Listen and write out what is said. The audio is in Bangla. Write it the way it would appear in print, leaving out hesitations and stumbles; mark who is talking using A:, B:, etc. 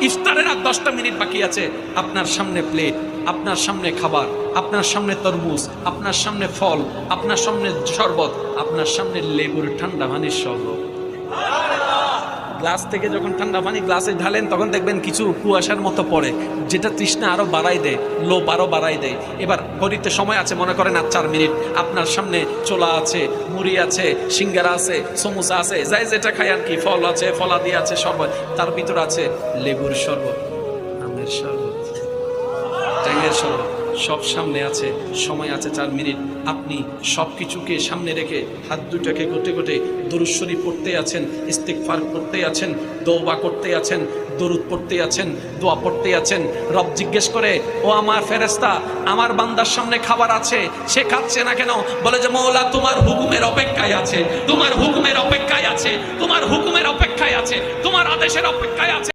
A: ইফতারের আর 10টা মিনিট বাকি আছে, আপনার সামনে প্লেট, আপনার সামনে খাবার, আপনার সামনে তরমুজ, আপনার সামনে ফল, আপনার সামনে শরবত, আপনার সামনে লেবুর ঠান্ডা পানির শরবত। গ্লাস থেকে যখন ঠান্ডা পানি গ্লাসে ঢালেন তখন দেখবেন কিছু কুয়াশার মতো পড়ে, যেটা তৃষ্ণা আরো বাড়াই দেয়, লোভ আরো বাড়াই দেয়। এবার ঘড়িতে সময় আছে মনে করেন আর 4 মিনিট, আপনার সামনে ছোলা আছে, মুড়ি আছে, সিঙ্গারা আছে, সমোসা আছে, যাই যেটা খাই আর কি, ফল আছে, ফলাদি আছে, শরবত, তার ভিতর আছে লেবুর শরবত, আমের শরবত, ট্যাঙের শরবত, সব সামনে আছে, সময় আছে 4 মিনিট। আপনি সব কিছুকে সামনে রেখে হাত দুটাকে গোটে গোটে দরুদ শরীফ পড়তে আছেন, ইস্তিগফার করতে আছেন, দোয়া করতে আছেন, দরুদ পড়তে আছেন, দোয়া পড়তে আছেন। রব জিজ্ঞেস করে, ও আমার ফেরেশতা, আমার বান্দার সামনে খাবার আছে, সে খাচ্ছে না কেন? বলে যে মওলা তোমার হুকুমের অপেক্ষায় আছে, তোমার হুকুমের অপেক্ষায় আছে, তোমার হুকুমের অপেক্ষায় আছে, তোমার আদেশের অপেক্ষায় আছে।